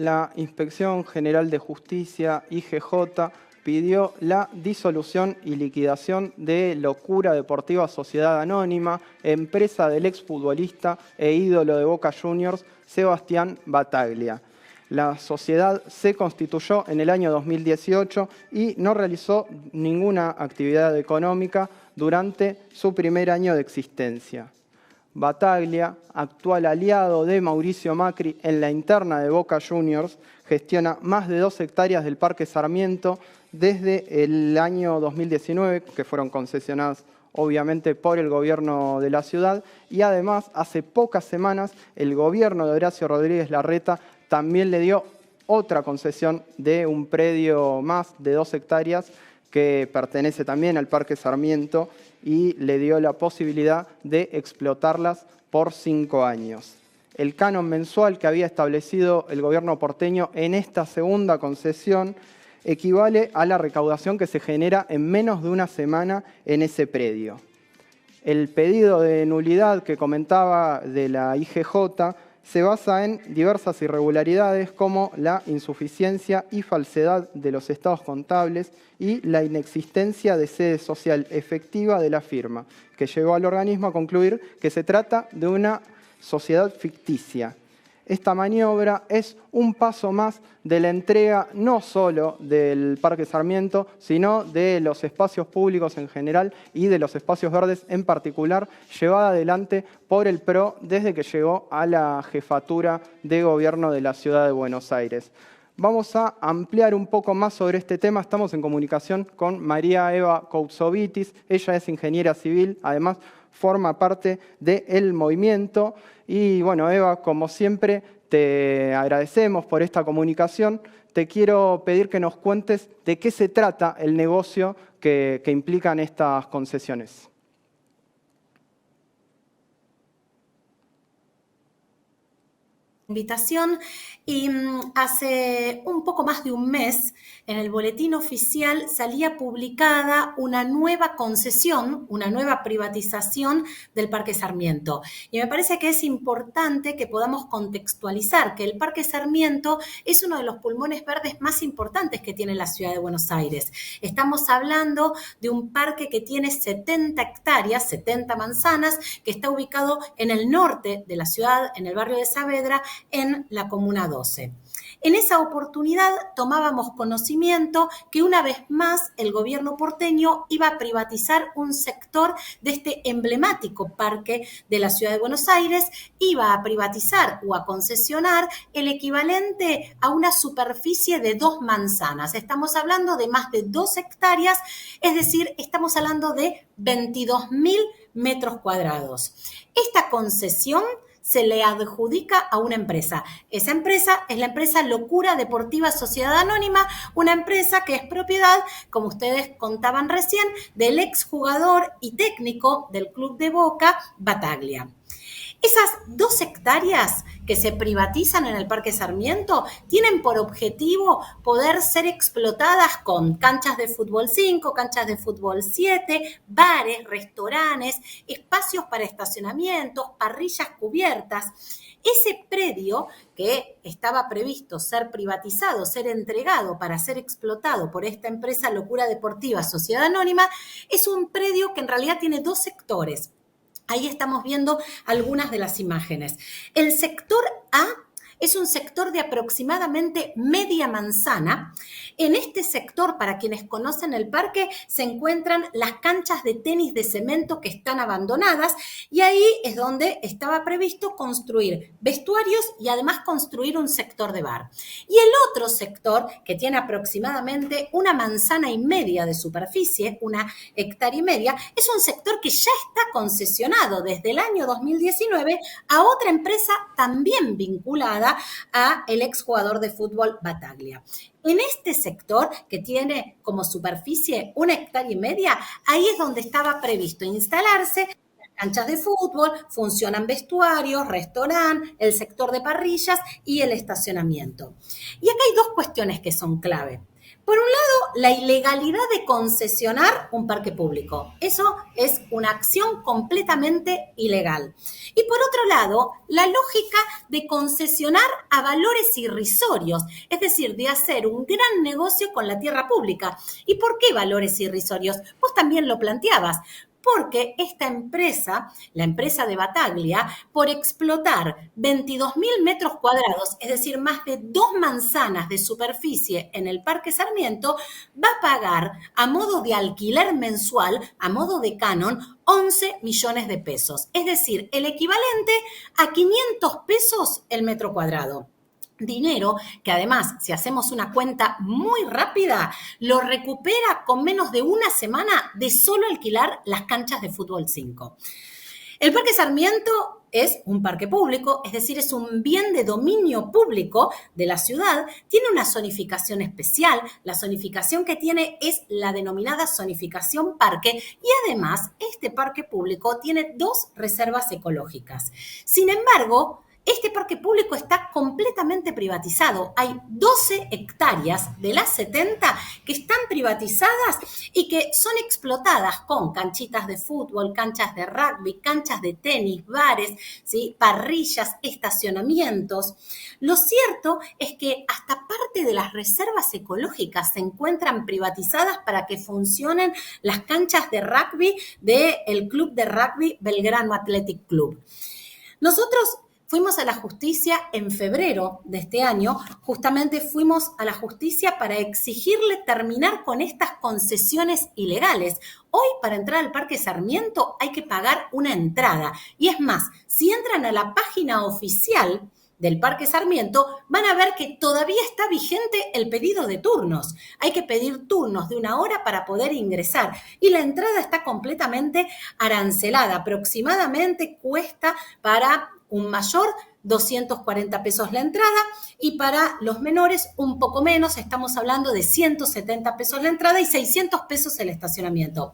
la Inspección General de Justicia, IGJ, pidió la disolución y liquidación de Locura Deportiva Sociedad Anónima, empresa del exfutbolista e ídolo de Boca Juniors, Sebastián Battaglia. La sociedad se constituyó en el año 2018 y no realizó ninguna actividad económica durante su primer año de existencia. Battaglia, actual aliado de Mauricio Macri en la interna de Boca Juniors, gestiona más de 2 hectáreas del Parque Sarmiento desde el año 2019, que fueron concesionadas obviamente por el gobierno de la ciudad, y además hace pocas semanas el gobierno de Horacio Rodríguez Larreta también le dio otra concesión de un predio más de 2 hectáreas que pertenece también al Parque Sarmiento y le dio la posibilidad de explotarlas por 5 años. El canon mensual que había establecido el gobierno porteño en esta segunda concesión equivale a la recaudación que se genera en menos de una semana en ese predio. El pedido de nulidad que comentaba de la IGJ se basa en diversas irregularidades como la insuficiencia y falsedad de los estados contables y la inexistencia de sede social efectiva de la firma, que llevó al organismo a concluir que se trata de una sociedad ficticia. Esta maniobra es un paso más de la entrega no solo del Parque Sarmiento, sino de los espacios públicos en general y de los espacios verdes en particular, llevada adelante por el PRO desde que llegó a la jefatura de gobierno de la ciudad de Buenos Aires. Vamos a ampliar un poco más sobre este tema. Estamos en comunicación con María Eva Koutsovitis. Ella es ingeniera civil, además forma parte del movimiento. Y bueno, Eva, como siempre, te agradecemos por esta comunicación. Te quiero pedir que nos cuentes de qué se trata el negocio que implican estas concesiones. Invitación y hace un poco más de un mes en el boletín oficial salía publicada una nueva concesión, una nueva privatización del Parque Sarmiento. Y me parece que es importante que podamos contextualizar que el Parque Sarmiento es uno de los pulmones verdes más importantes que tiene la ciudad de Buenos Aires. Estamos hablando de un parque que tiene 70 hectáreas, 70 manzanas, que está ubicado en el norte de la ciudad, en el barrio de Saavedra, en la Comuna 12. En esa oportunidad tomábamos conocimiento que una vez más el gobierno porteño iba a privatizar un sector de este emblemático parque de la ciudad de Buenos Aires, iba a privatizar o a concesionar el equivalente a una superficie de 2 manzanas. Estamos hablando de más de 2 hectáreas, es decir, estamos hablando de 22.000 metros cuadrados. Esta concesión se le adjudica a una empresa. Esa empresa es la empresa Locura Deportiva Sociedad Anónima, una empresa que es propiedad, como ustedes contaban recién, del exjugador y técnico del club de Boca, Battaglia. Esas 2 hectáreas que se privatizan en el Parque Sarmiento tienen por objetivo poder ser explotadas con canchas de fútbol 5, canchas de fútbol 7, bares, restaurantes, espacios para estacionamientos, parrillas cubiertas. Ese predio que estaba previsto ser privatizado, ser entregado para ser explotado por esta empresa Locura Deportiva Sociedad Anónima, es un predio que en realidad tiene 2 sectores. Ahí estamos viendo algunas de las imágenes. El sector A es un sector de aproximadamente media manzana. En este sector, para quienes conocen el parque, se encuentran las canchas de tenis de cemento que están abandonadas y ahí es donde estaba previsto construir vestuarios y además construir un sector de bar. Y el otro sector, que tiene aproximadamente 1,5 manzanas de superficie, 1,5 hectáreas, es un sector que ya está concesionado desde el año 2019 a otra empresa también vinculada a el exjugador de fútbol Battaglia. En este sector, que tiene como superficie 1,5 hectáreas, ahí es donde estaba previsto instalarse canchas de fútbol, funcionan vestuarios, restaurante, el sector de parrillas y el estacionamiento. Y acá hay 2 cuestiones que son clave. Por un lado, la ilegalidad de concesionar un parque público. Eso es una acción completamente ilegal. Y por otro lado, la lógica de concesionar a valores irrisorios, es decir, de hacer un gran negocio con la tierra pública. ¿Y por qué valores irrisorios? Vos también lo planteabas. Porque esta empresa, la empresa de Battaglia, por explotar 22.000 metros cuadrados, es decir, más de 2 manzanas de superficie en el Parque Sarmiento, va a pagar a modo de alquiler mensual, a modo de canon, 11 millones de pesos. Es decir, el equivalente a 500 pesos el metro cuadrado. Dinero que además, si hacemos una cuenta muy rápida, lo recupera con menos de una semana de solo alquilar las canchas de fútbol 5. El Parque Sarmiento es un parque público, es decir, es un bien de dominio público de la ciudad, tiene una zonificación especial, la zonificación que tiene es la denominada zonificación parque y además este parque público tiene 2 reservas ecológicas. Sin embargo, este parque público está completamente privatizado. Hay 12 hectáreas de las 70 que están privatizadas y que son explotadas con canchitas de fútbol, canchas de rugby, canchas de tenis, bares, ¿sí? Parrillas, estacionamientos. Lo cierto es que hasta parte de las reservas ecológicas se encuentran privatizadas para que funcionen las canchas de rugby del Club de Rugby Belgrano Athletic Club. Nosotros fuimos a la justicia en febrero de este año, justamente fuimos a la justicia para exigirle terminar con estas concesiones ilegales. Hoy, para entrar al Parque Sarmiento, hay que pagar una entrada. Y es más, si entran a la página oficial del Parque Sarmiento, van a ver que todavía está vigente el pedido de turnos. Hay que pedir turnos de 1 hora para poder ingresar. Y la entrada está completamente arancelada. Aproximadamente cuesta para un mayor 240 pesos la entrada y para los menores un poco menos, estamos hablando de 170 pesos la entrada y 600 pesos el estacionamiento.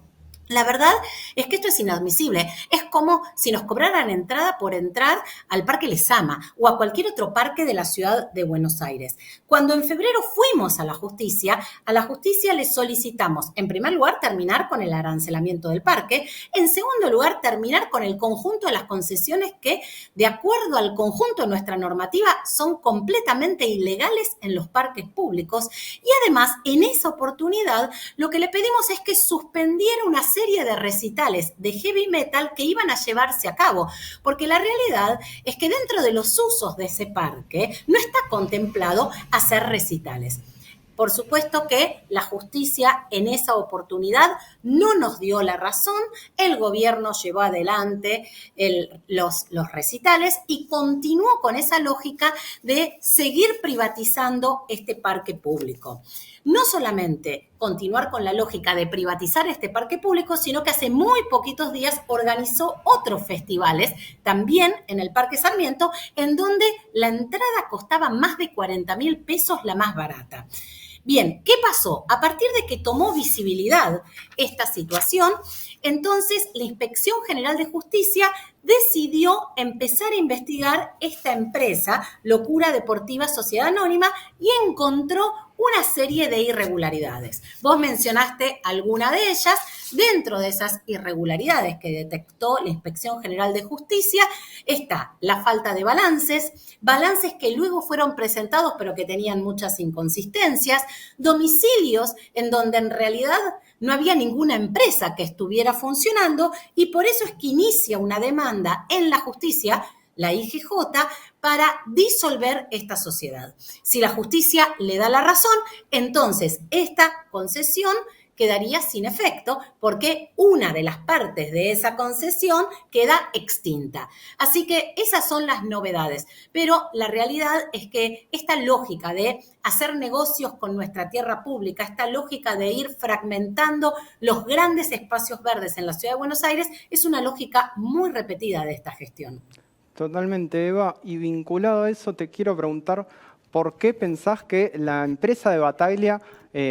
La verdad es que esto es inadmisible. Es como si nos cobraran entrada por entrar al Parque Lezama o a cualquier otro parque de la ciudad de Buenos Aires. Cuando en febrero fuimos a la justicia le solicitamos, en primer lugar, terminar con el arancelamiento del parque. En segundo lugar, terminar con el conjunto de las concesiones que, de acuerdo al conjunto de nuestra normativa, son completamente ilegales en los parques públicos. Y además, en esa oportunidad, lo que le pedimos es que suspendiera una serie de recitales de heavy metal que iban a llevarse a cabo, porque la realidad es que dentro de los usos de ese parque no está contemplado hacer recitales. Por supuesto que la justicia en esa oportunidad no nos dio la razón, el gobierno llevó adelante los recitales y continuó con esa lógica de seguir privatizando este parque público. No solamente continuar con la lógica de privatizar este parque público, sino que hace muy poquitos días organizó otros festivales, también en el Parque Sarmiento, en donde la entrada costaba más de 40.000 pesos, la más barata. Bien, ¿qué pasó? A partir de que tomó visibilidad esta situación, entonces la Inspección General de Justicia decidió empezar a investigar esta empresa, Locura Deportiva Sociedad Anónima, y encontró una serie de irregularidades. Vos mencionaste alguna de ellas. Dentro de esas irregularidades que detectó la Inspección General de Justicia está la falta de balances que luego fueron presentados pero que tenían muchas inconsistencias, domicilios en donde en realidad no había ninguna empresa que estuviera funcionando y por eso es que inicia una demanda en la justicia, la IGJ, para disolver esta sociedad. Si la justicia le da la razón, entonces esta concesión quedaría sin efecto porque una de las partes de esa concesión queda extinta. Así que esas son las novedades. Pero la realidad es que esta lógica de hacer negocios con nuestra tierra pública, esta lógica de ir fragmentando los grandes espacios verdes en la ciudad de Buenos Aires, es una lógica muy repetida de esta gestión. Totalmente, Eva. Y vinculado a eso, te quiero preguntar, ¿por qué pensás que la empresa de Battaglia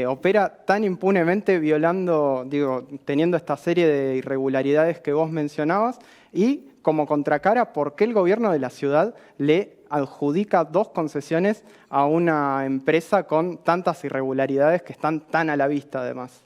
opera tan impunemente teniendo esta serie de irregularidades que vos mencionabas y como contracara, ¿por qué el gobierno de la ciudad le adjudica 2 concesiones a una empresa con tantas irregularidades que están tan a la vista además?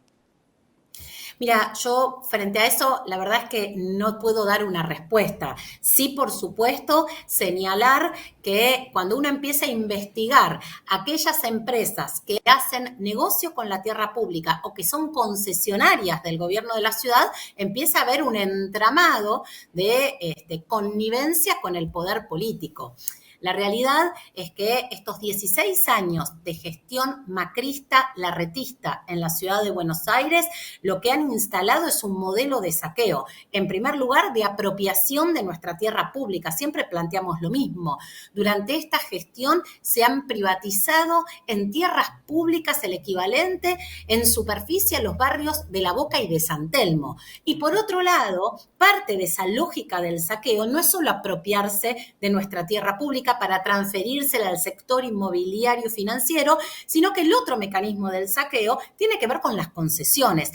Mira, yo frente a eso, la verdad es que no puedo dar una respuesta. Sí, por supuesto, señalar que cuando uno empieza a investigar aquellas empresas que hacen negocio con la tierra pública o que son concesionarias del gobierno de la ciudad, empieza a haber un entramado de connivencia con el poder político. La realidad es que estos 16 años de gestión macrista, larretista en la ciudad de Buenos Aires, lo que han instalado es un modelo de saqueo. En primer lugar, de apropiación de nuestra tierra pública. Siempre planteamos lo mismo. Durante esta gestión se han privatizado en tierras públicas el equivalente en superficie a los barrios de La Boca y de San Telmo. Y por otro lado, parte de esa lógica del saqueo no es solo apropiarse de nuestra tierra pública para transferírsela al sector inmobiliario financiero, sino que el otro mecanismo del saqueo tiene que ver con las concesiones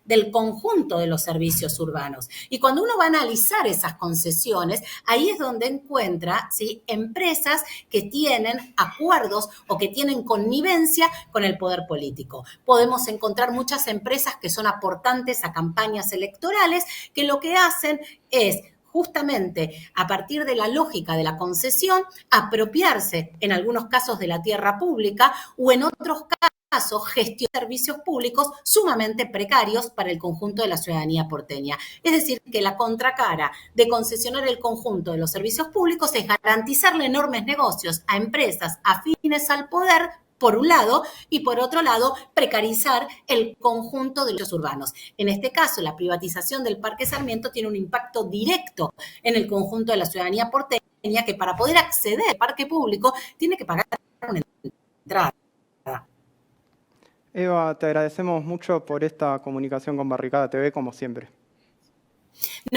del conjunto de los servicios urbanos. Y cuando uno va a analizar esas concesiones, ahí es donde encuentra, ¿sí?, empresas que tienen acuerdos o que tienen connivencia con el poder político. Podemos encontrar muchas empresas que son aportantes a campañas electorales que lo que hacen es justamente a partir de la lógica de la concesión, apropiarse en algunos casos de la tierra pública o en otros casos gestionar servicios públicos sumamente precarios para el conjunto de la ciudadanía porteña. Es decir, que la contracara de concesionar el conjunto de los servicios públicos es garantizarle enormes negocios a empresas afines al poder, por un lado, y por otro lado, precarizar el conjunto de los urbanos. En este caso, la privatización del Parque Sarmiento tiene un impacto directo en el conjunto de la ciudadanía porteña, que para poder acceder al parque público tiene que pagar una entrada. Eva, te agradecemos mucho por esta comunicación con Barricada TV, como siempre.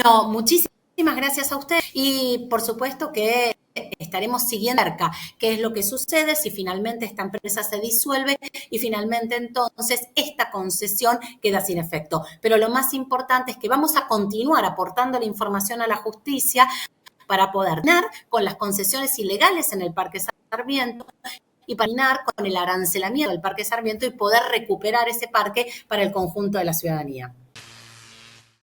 No, muchísimas gracias a usted y por supuesto que estaremos siguiendo cerca qué es lo que sucede si finalmente esta empresa se disuelve y finalmente entonces esta concesión queda sin efecto. Pero lo más importante es que vamos a continuar aportando la información a la justicia para poder terminar con las concesiones ilegales en el Parque Sarmiento y para terminar con el arancelamiento del Parque Sarmiento y poder recuperar ese parque para el conjunto de la ciudadanía.